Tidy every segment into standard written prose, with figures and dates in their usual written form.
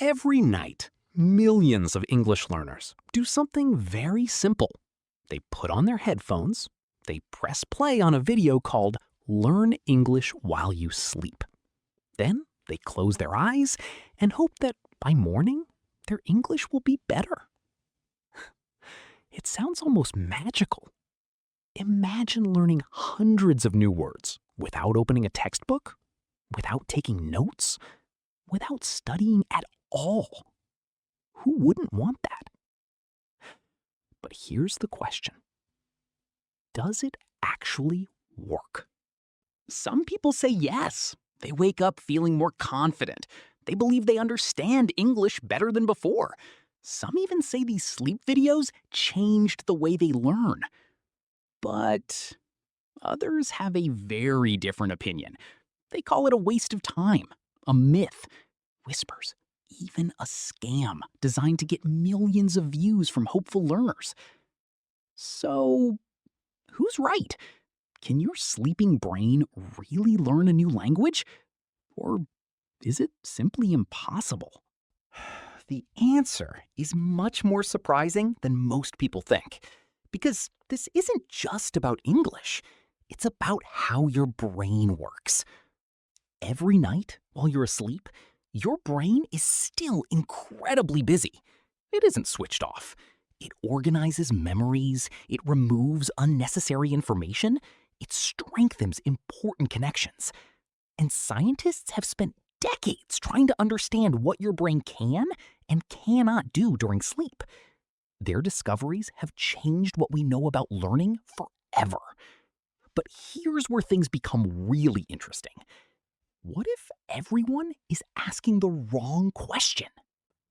Every night, millions of English learners do something very simple. They put on their headphones, they press play on a video called Learn English While You Sleep. Then they close their eyes and hope that by morning, their English will be better. It sounds almost magical. Imagine learning hundreds of new words without opening a textbook, without taking notes, without studying at all. Who wouldn't want that? But here's the question. Does it actually work? Some people say yes. They wake up feeling more confident. They believe they understand English better than before. Some even say these sleep videos changed the way they learn. But others have a very different opinion. They call it a waste of time, a myth, whispers, even a scam designed to get millions of views from hopeful learners. So, who's right? Can your sleeping brain really learn a new language? Or is it simply impossible? The answer is much more surprising than most people think. Because this isn't just about English. It's about how your brain works. Every night while you're asleep, your brain is still incredibly busy. It isn't switched off. It organizes memories, it removes unnecessary information, it strengthens important connections. And scientists have spent decades trying to understand what your brain can and cannot do during sleep. Their discoveries have changed what we know about learning forever. But here's where things become really interesting. What if everyone is asking the wrong question?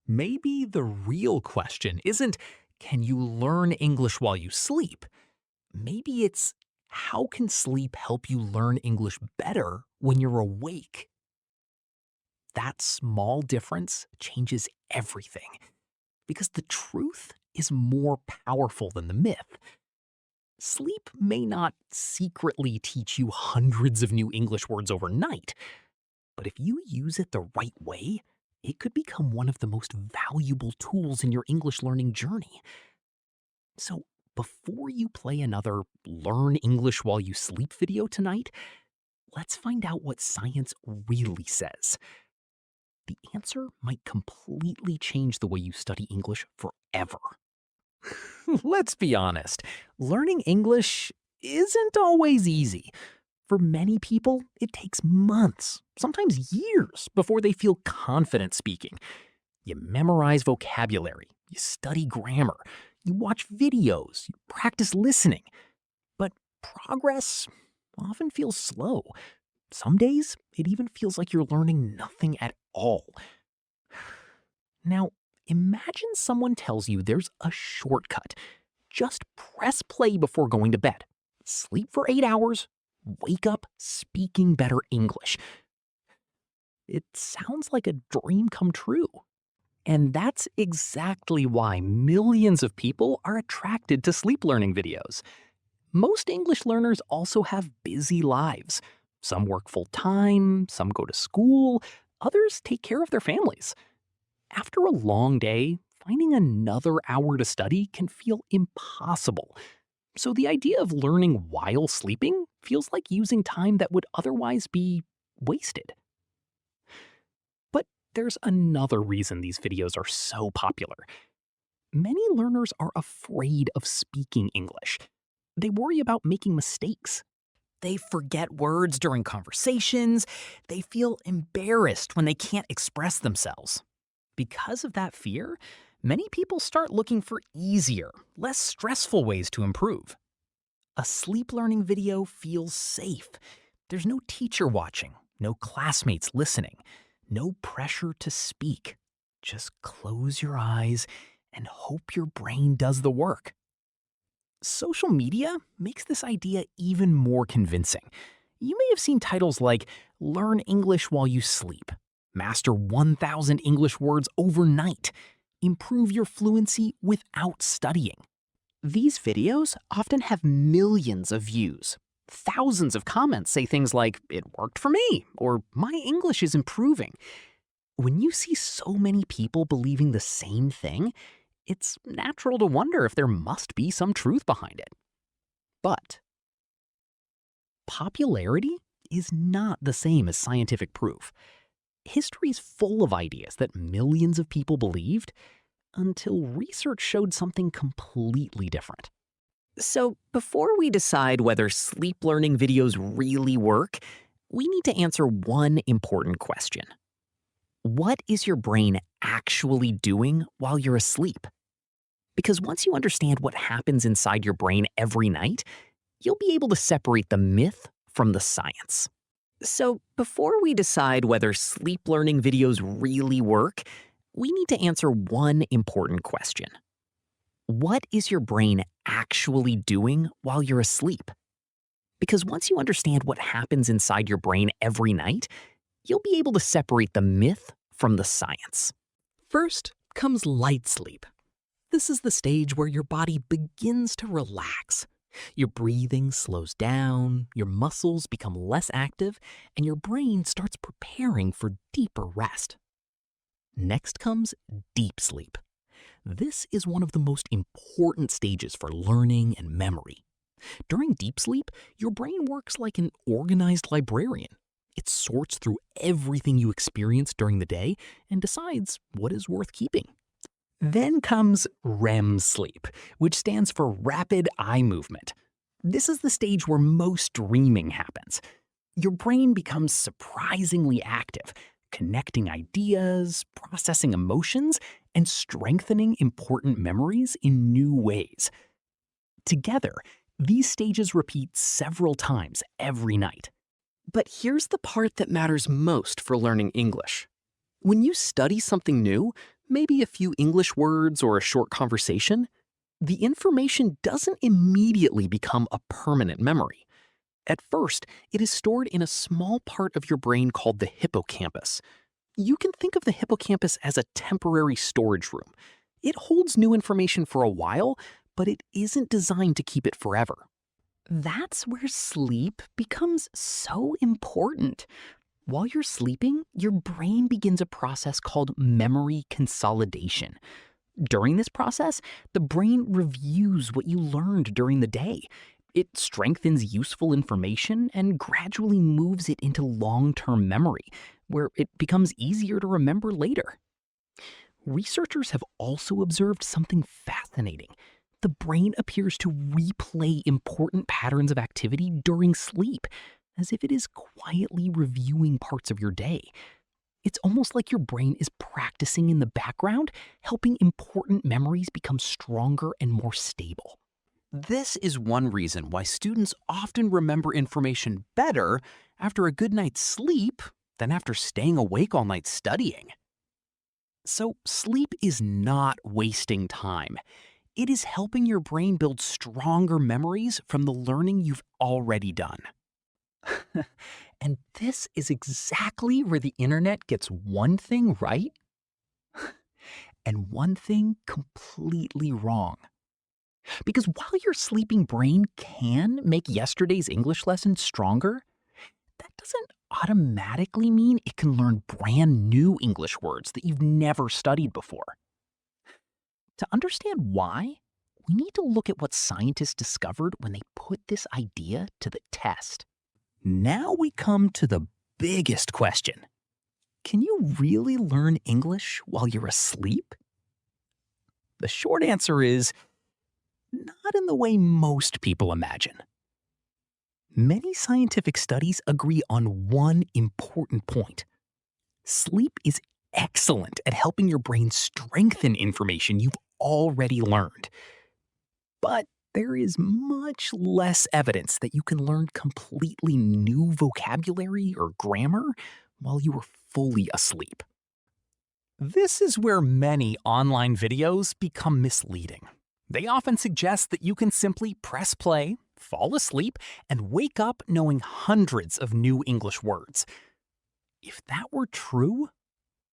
Maybe the real question isn't, can you learn English while you sleep? Maybe it's, how can sleep help you learn English better when you're awake? That small difference changes everything. Because the truth is more powerful than the myth. Sleep may not secretly teach you hundreds of new English words overnight, but if you use it the right way, it could become one of the most valuable tools in your English learning journey. So, before you play another Learn English While You Sleep video tonight, let's find out what science really says. The answer might completely change the way you study English forever. Let's be honest, learning English isn't always easy. For many people, it takes months, sometimes years, before they feel confident speaking. You memorize vocabulary, you study grammar, you watch videos, you practice listening. But progress often feels slow. Some days, it even feels like you're learning nothing at all. Now, imagine someone tells you there's a shortcut. Just press play before going to bed. Sleep for 8 hours, wake up speaking better English. It sounds like a dream come true. And that's exactly why millions of people are attracted to sleep learning videos. Most English learners also have busy lives. Some work full-time, some go to school, others take care of their families. After a long day, finding another hour to study can feel impossible. So the idea of learning while sleeping feels like using time that would otherwise be wasted. But there's another reason these videos are so popular. Many learners are afraid of speaking English. They worry about making mistakes. They forget words during conversations. They feel embarrassed when they can't express themselves. Because of that fear, many people start looking for easier, less stressful ways to improve. A sleep learning video feels safe. There's no teacher watching, no classmates listening, no pressure to speak. Just close your eyes and hope your brain does the work. Social media makes this idea even more convincing. You may have seen titles like Learn English While You Sleep, Master 1,000 English Words Overnight, Improve Your Fluency Without Studying. These videos often have millions of views. Thousands of comments say things like, "It worked for me," or "My English is improving." When you see so many people believing the same thing, it's natural to wonder if there must be some truth behind it. But popularity is not the same as scientific proof. History's full of ideas that millions of people believed until research showed something completely different. So, before we decide whether sleep learning videos really work, we need to answer one important question. What is your brain actually doing while you're asleep? Because once you understand what happens inside your brain every night, you'll be able to separate the myth from the science. So, before we decide whether sleep learning videos really work, we need to answer one important question. What is your brain actually doing while you're asleep? Because once you understand what happens inside your brain every night, you'll be able to separate the myth from the science. First comes light sleep. This is the stage where your body begins to relax. Your breathing slows down, your muscles become less active, and your brain starts preparing for deeper rest. Next comes deep sleep. This is one of the most important stages for learning and memory. During deep sleep, your brain works like an organized librarian. It sorts through everything you experience during the day and decides what is worth keeping. Then comes REM sleep, which stands for rapid eye movement. This is the stage where most dreaming happens. Your brain becomes surprisingly active, connecting ideas, processing emotions, and strengthening important memories in new ways. Together, these stages repeat several times every night. But here's the part that matters most for learning English. When you study something new, maybe a few English words or a short conversation, the information doesn't immediately become a permanent memory. At first, it is stored in a small part of your brain called the hippocampus. You can think of the hippocampus as a temporary storage room. It holds new information for a while, but it isn't designed to keep it forever. That's where sleep becomes so important. While you're sleeping, your brain begins a process called memory consolidation. During this process, the brain reviews what you learned during the day. It strengthens useful information and gradually moves it into long-term memory, where it becomes easier to remember later. Researchers have also observed something fascinating. The brain appears to replay important patterns of activity during sleep, as if it is quietly reviewing parts of your day. It's almost like your brain is practicing in the background, helping important memories become stronger and more stable. This is one reason why students often remember information better after a good night's sleep than after staying awake all night studying. So, sleep is not wasting time. It is helping your brain build stronger memories from the learning you've already done. And this is exactly where the internet gets one thing right and one thing completely wrong. Because while your sleeping brain can make yesterday's English lesson stronger, that doesn't automatically mean it can learn brand new English words that you've never studied before. To understand why, we need to look at what scientists discovered when they put this idea to the test. Now we come to the biggest question. Can you really learn English while you're asleep? The short answer is not in the way most people imagine. Many scientific studies agree on one important point. Sleep is excellent at helping your brain strengthen information you've already learned. But there is much less evidence that you can learn completely new vocabulary or grammar while you are fully asleep. This is where many online videos become misleading. They often suggest that you can simply press play, fall asleep, and wake up knowing hundreds of new English words. If that were true,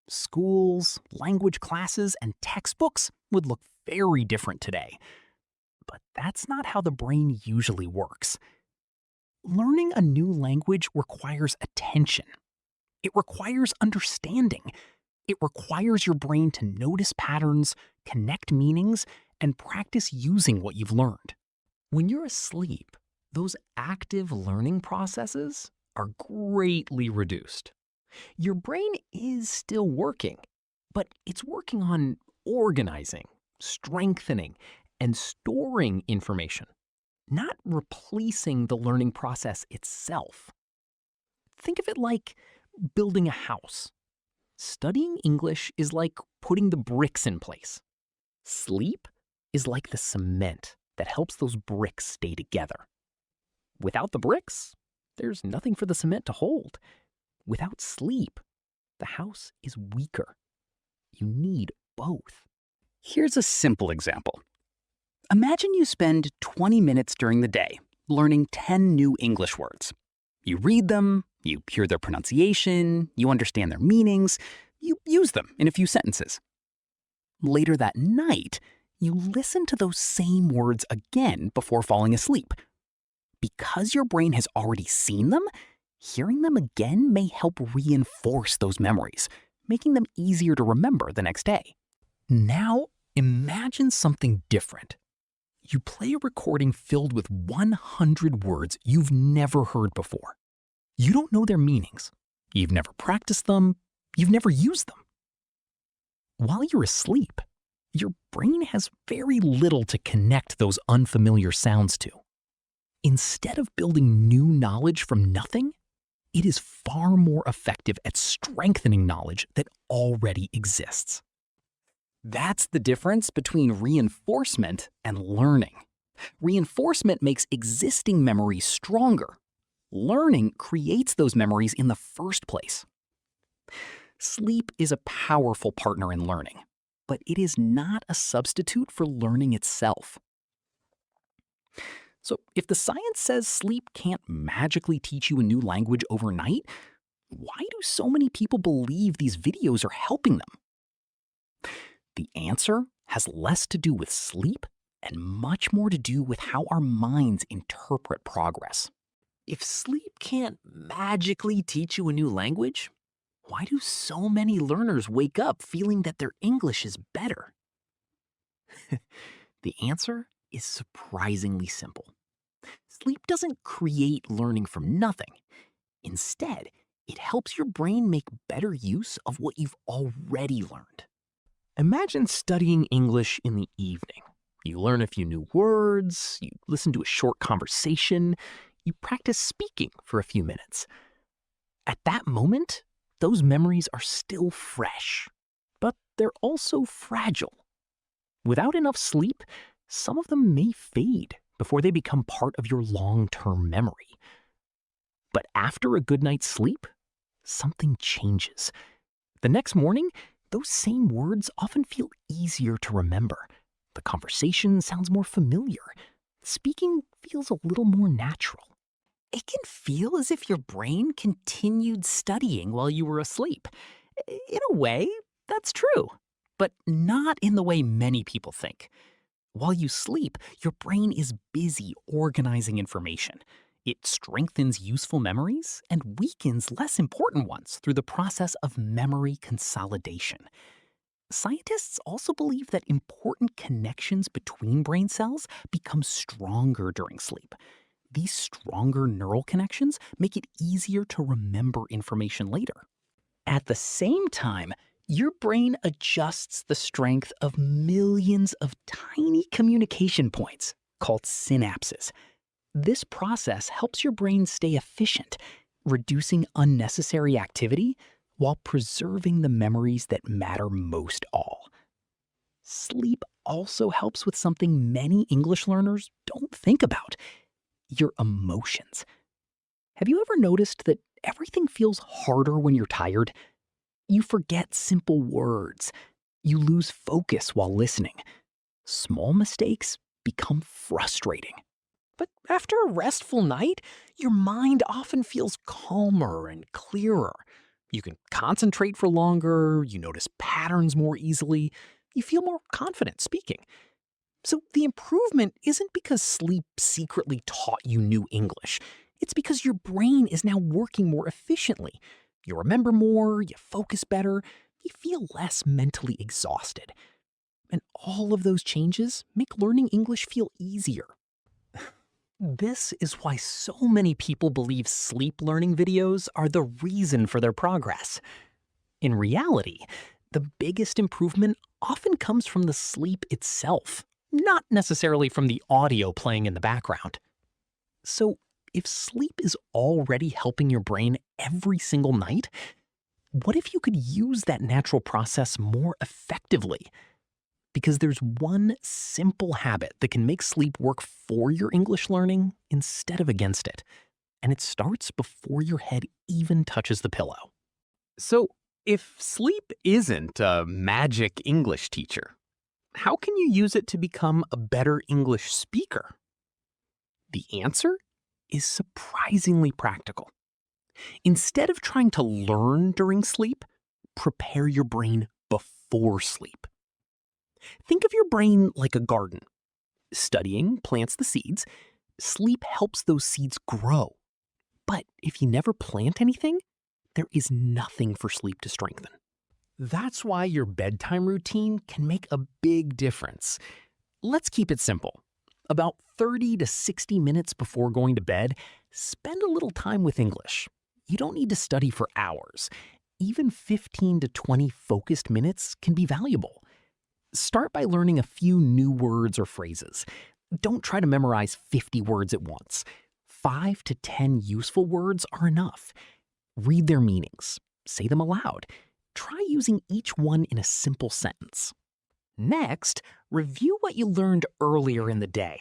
schools, language classes, and textbooks would look very different today. But that's not how the brain usually works. Learning a new language requires attention. It requires understanding. It requires your brain to notice patterns, connect meanings, and practice using what you've learned. When you're asleep, those active learning processes are greatly reduced. Your brain is still working, but it's working on organizing, strengthening, and storing information, not replacing the learning process itself. Think of it like building a house. Studying English is like putting the bricks in place. Sleep is like the cement that helps those bricks stay together. Without the bricks, there's nothing for the cement to hold. Without sleep, the house is weaker. You need both. Here's a simple example. Imagine you spend 20 minutes during the day learning 10 new English words. You read them, you hear their pronunciation, you understand their meanings, you use them in a few sentences. Later that night, you listen to those same words again before falling asleep. Because your brain has already seen them, hearing them again may help reinforce those memories, making them easier to remember the next day. Now, imagine something different. You play a recording filled with 100 words you've never heard before. You don't know their meanings. You've never practiced them. You've never used them. While you're asleep, your brain has very little to connect those unfamiliar sounds to. Instead of building new knowledge from nothing, it is far more effective at strengthening knowledge that already exists. That's the difference between reinforcement and learning. Reinforcement makes existing memories stronger. Learning creates those memories in the first place. Sleep is a powerful partner in learning, but it is not a substitute for learning itself. So if the science says sleep can't magically teach you a new language overnight, why do so many people believe these videos are helping them? The answer has less to do with sleep and much more to do with how our minds interpret progress. If sleep can't magically teach you a new language, why do so many learners wake up feeling that their English is better? The answer is surprisingly simple. Sleep doesn't create learning from nothing. Instead, it helps your brain make better use of what you've already learned. Imagine studying English in the evening. You learn a few new words, you listen to a short conversation, you practice speaking for a few minutes. At that moment, those memories are still fresh, but they're also fragile. Without enough sleep, some of them may fade before they become part of your long-term memory. But after a good night's sleep, something changes. The next morning, those same words often feel easier to remember. The conversation sounds more familiar. Speaking feels a little more natural. It can feel as if your brain continued studying while you were asleep. In a way, that's true, but not in the way many people think. While you sleep, your brain is busy organizing information. It strengthens useful memories and weakens less important ones through the process of memory consolidation. Scientists also believe that important connections between brain cells become stronger during sleep. These stronger neural connections make it easier to remember information later. At the same time, your brain adjusts the strength of millions of tiny communication points called synapses. This process helps your brain stay efficient, reducing unnecessary activity while preserving the memories that matter most all. Sleep also helps with something many English learners don't think about: your emotions. Have you ever noticed that everything feels harder when you're tired? You forget simple words. You lose focus while listening. Small mistakes become frustrating. But after a restful night, your mind often feels calmer and clearer. You can concentrate for longer, you notice patterns more easily, you feel more confident speaking. So the improvement isn't because sleep secretly taught you new English. It's because your brain is now working more efficiently. You remember more, you focus better, you feel less mentally exhausted. And all of those changes make learning English feel easier. This is why so many people believe sleep learning videos are the reason for their progress. In reality, the biggest improvement often comes from the sleep itself, not necessarily from the audio playing in the background. So, if sleep is already helping your brain every single night, what if you could use that natural process more effectively? Because there's one simple habit that can make sleep work for your English learning instead of against it. And it starts before your head even touches the pillow. So, if sleep isn't a magic English teacher, how can you use it to become a better English speaker? The answer is surprisingly practical. Instead of trying to learn during sleep, prepare your brain before sleep. Think of your brain like a garden. Studying plants the seeds. Sleep helps those seeds grow. But if you never plant anything, there is nothing for sleep to strengthen. That's why your bedtime routine can make a big difference. Let's keep it simple. About 30 to 60 minutes before going to bed, spend a little time with English. You don't need to study for hours. Even 15 to 20 focused minutes can be valuable. Start by learning a few new words or phrases. Don't try to memorize 50 words at once. 5 to 10 useful words are enough. Read their meanings. Say them aloud. Try using each one in a simple sentence. Next, review what you learned earlier in the day.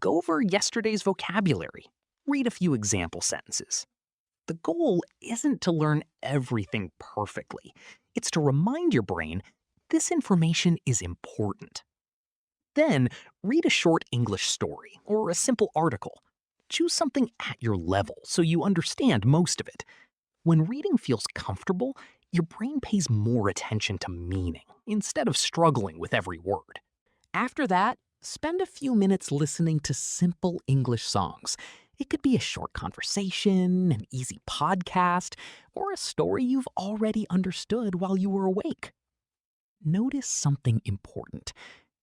Go over yesterday's vocabulary. Read a few example sentences. The goal isn't to learn everything perfectly. It's to remind your brain this information is important. Then, read a short English story or a simple article. Choose something at your level so you understand most of it. When reading feels comfortable, your brain pays more attention to meaning instead of struggling with every word. After that, spend a few minutes listening to simple English songs. It could be a short conversation, an easy podcast, or a story you've already understood while you were awake. Notice something important.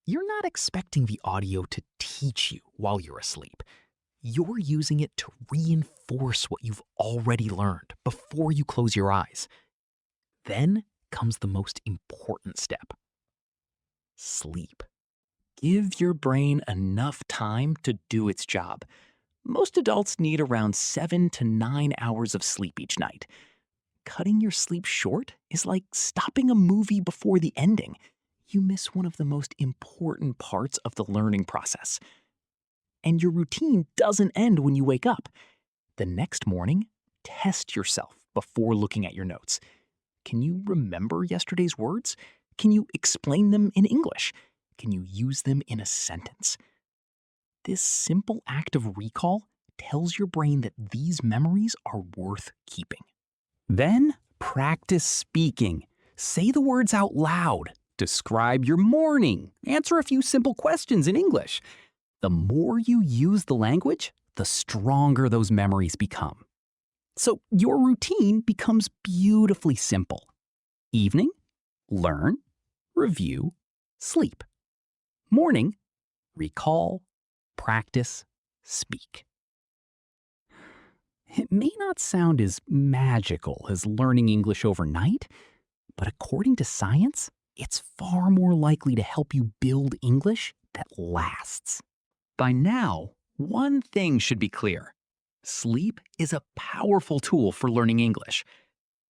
You're not expecting the audio to teach you while you're asleep. You're using it to reinforce what you've already learned before you close your eyes. Then comes the most important step. Sleep. Give your brain enough time to do its job. Most adults need around 7 to 9 hours of sleep each night. Cutting your sleep short is like stopping a movie before the ending. You miss one of the most important parts of the learning process. And your routine doesn't end when you wake up. The next morning, test yourself before looking at your notes. Can you remember yesterday's words? Can you explain them in English? Can you use them in a sentence? This simple act of recall tells your brain that these memories are worth keeping. Then, practice speaking. Say the words out loud. Describe your morning. Answer a few simple questions in English. The more you use the language, the stronger those memories become. So your routine becomes beautifully simple. Evening, learn, review, sleep. Morning, recall, practice, speak. It may not sound as magical as learning English overnight, but according to science, it's far more likely to help you build English that lasts. By now, one thing should be clear. Sleep is a powerful tool for learning English,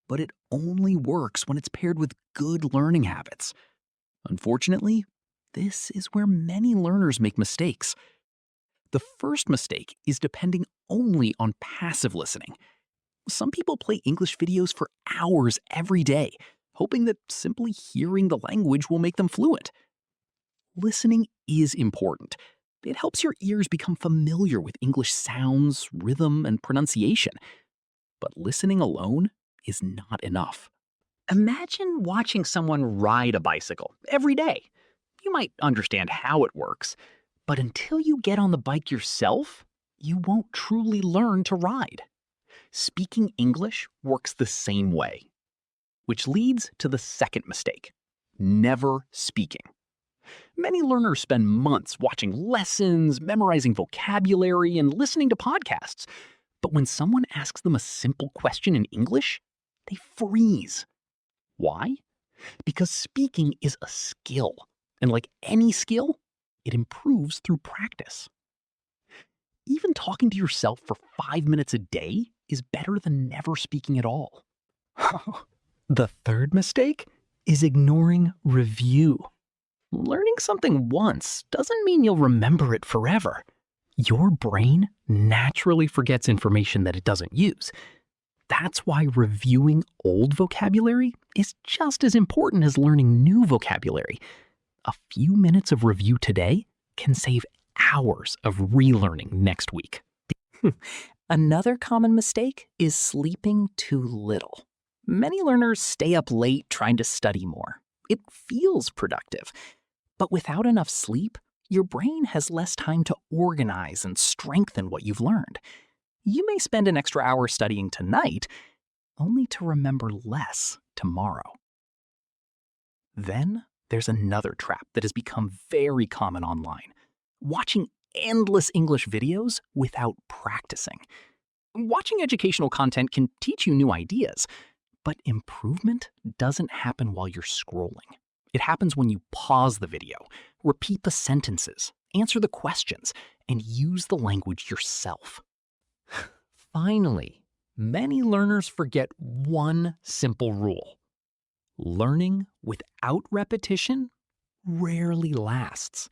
but it only works when it's paired with good learning habits. Unfortunately, this is where many learners make mistakes. The first mistake is depending only on passive listening. Some people play English videos for hours every day, hoping that simply hearing the language will make them fluent. Listening is important. It helps your ears become familiar with English sounds, rhythm, and pronunciation. But listening alone is not enough. Imagine watching someone ride a bicycle every day. You might understand how it works, but until you get on the bike yourself, you won't truly learn to ride. Speaking English works the same way. which leads to the second mistake: never speaking. Many learners spend months watching lessons, memorizing vocabulary, and listening to podcasts. But when someone asks them a simple question in English, they freeze. Why? Because speaking is a skill. And like any skill, it improves through practice. Even talking to yourself for 5 minutes a day is better than never speaking at all. The third mistake is ignoring review. Learning something once doesn't mean you'll remember it forever. Your brain naturally forgets information that it doesn't use. That's why reviewing old vocabulary is just as important as learning new vocabulary. A few minutes of review today can save hours of relearning next week. Another common mistake is sleeping too little. Many learners stay up late trying to study more. It feels productive. But without enough sleep, your brain has less time to organize and strengthen what you've learned. You may spend an extra hour studying tonight, only to remember less tomorrow. Then there's another trap that has become very common online: watching endless English videos without practicing. Watching educational content can teach you new ideas, but improvement doesn't happen while you're scrolling. It happens when you pause the video, repeat the sentences, answer the questions, and use the language yourself. Finally, many learners forget one simple rule: learning without repetition rarely lasts.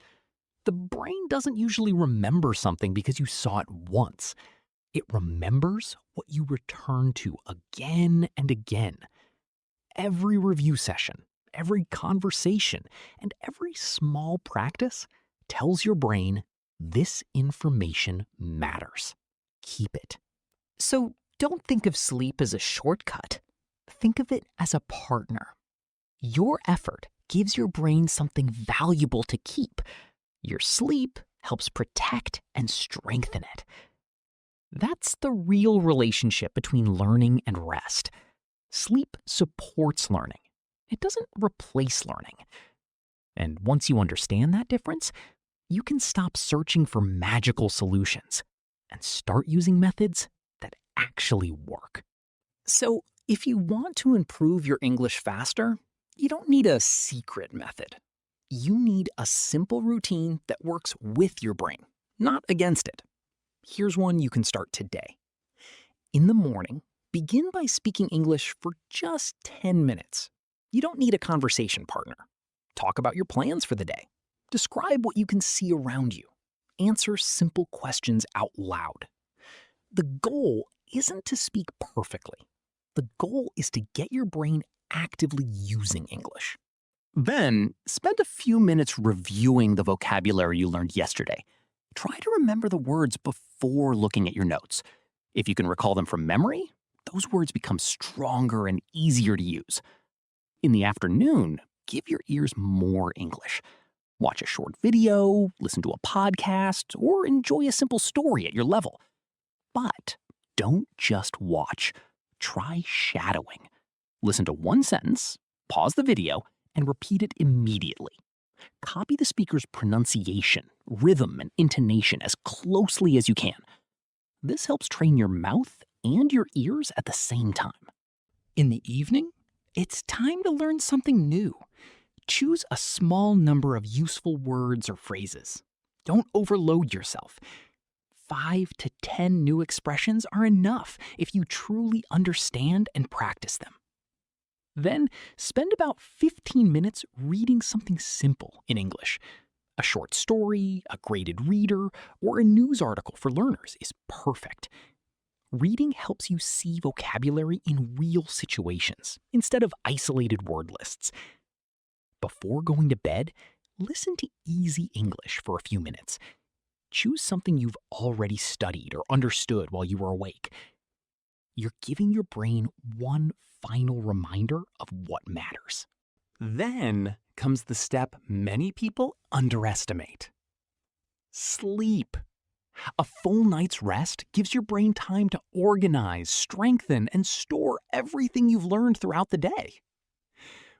The brain doesn't usually remember something because you saw it once. It remembers what you return to again and again. Every review session, every conversation, and every small practice tells your brain this information matters. Keep it. So don't think of sleep as a shortcut. Think of it as a partner. Your effort gives your brain something valuable to keep. Your sleep helps protect and strengthen it. That's the real relationship between learning and rest. Sleep supports learning. It doesn't replace learning. And once you understand that difference, you can stop searching for magical solutions and start using methods that actually work. So, if you want to improve your English faster, you don't need a secret method. You need a simple routine that works with your brain, not against it. Here's one you can start today. In the morning, begin by speaking English for just 10 minutes. You don't need a conversation partner. Talk about your plans for the day. Describe what you can see around you. Answer simple questions out loud. The goal isn't to speak perfectly. The goal is to get your brain actively using English. Then, spend a few minutes reviewing the vocabulary you learned yesterday. Try to remember the words before looking at your notes. If you can recall them from memory, those words become stronger and easier to use. In the afternoon, give your ears more English. Watch a short video, listen to a podcast, or enjoy a simple story at your level. But don't just watch. Try shadowing. Listen to one sentence, pause the video, and repeat it immediately. Copy the speaker's pronunciation, rhythm, and intonation as closely as you can. This helps train your mouth and your ears at the same time. In the evening, it's time to learn something new. Choose a small number of useful words or phrases. Don't overload yourself. 5 to 10 new expressions are enough if you truly understand and practice them. Then, spend about 15 minutes reading something simple in English. A short story, a graded reader, or a news article for learners is perfect. Reading helps you see vocabulary in real situations instead of isolated word lists. Before going to bed, listen to easy English for a few minutes. Choose something you've already studied or understood while you were awake. You're giving your brain one final reminder of what matters. Then comes the step many people underestimate: sleep. A full night's rest gives your brain time to organize, strengthen, and store everything you've learned throughout the day.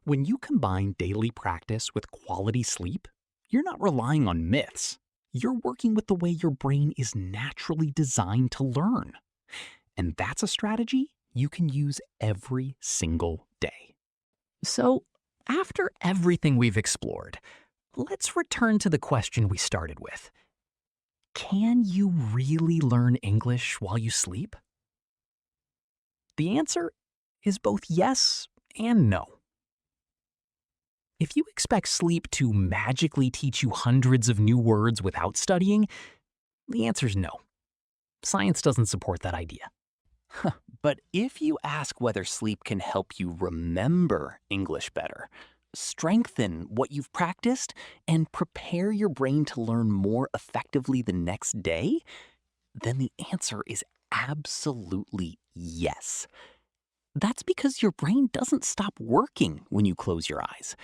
When you combine daily practice with quality sleep, you're not relying on myths. You're working with the way your brain is naturally designed to learn. And that's a strategy you can use every single day. So, after everything we've explored, let's return to the question we started with. Can you really learn English while you sleep? The answer is both yes and no. If you expect sleep to magically teach you hundreds of new words without studying, the answer's no. Science doesn't support that idea. But if you ask whether sleep can help you remember English better, strengthen what you've practiced, and prepare your brain to learn more effectively the next day, then the answer is absolutely yes. That's because your brain doesn't stop working when you close your eyes.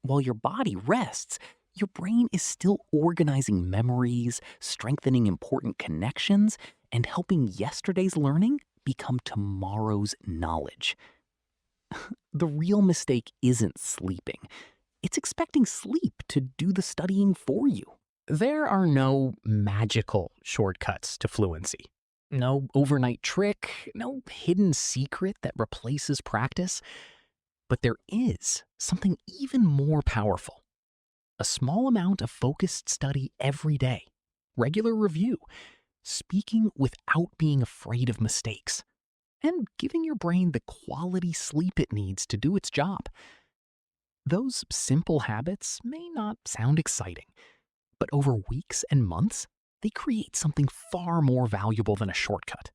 While your body rests, your brain is still organizing memories, strengthening important connections, and helping yesterday's learning become tomorrow's knowledge. The real mistake isn't sleeping. It's expecting sleep to do the studying for you. There are no magical shortcuts to fluency. No overnight trick, no hidden secret that replaces practice. But there is something even more powerful. A small amount of focused study every day, regular review, speaking without being afraid of mistakes, and giving your brain the quality sleep it needs to do its job. Those simple habits may not sound exciting, but over weeks and months, they create something far more valuable than a shortcut.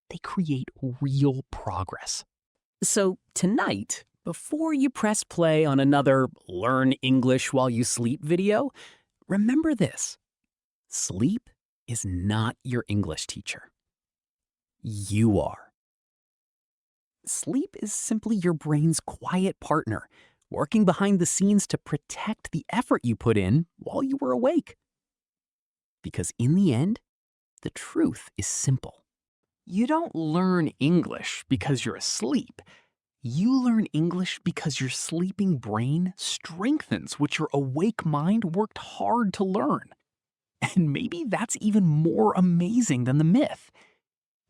They create real progress. So tonight, before you press play on another Learn English While You Sleep video, remember this: sleep is not your English teacher. You are. Sleep is simply your brain's quiet partner, working behind the scenes to protect the effort you put in while you were awake. Because in the end, the truth is simple. You don't learn English because you're asleep. You learn English because your sleeping brain strengthens what your awake mind worked hard to learn. And maybe that's even more amazing than the myth.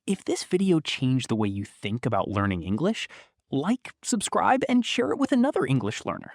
If this video changed the way you think about learning English, like, subscribe, and share it with another English learner.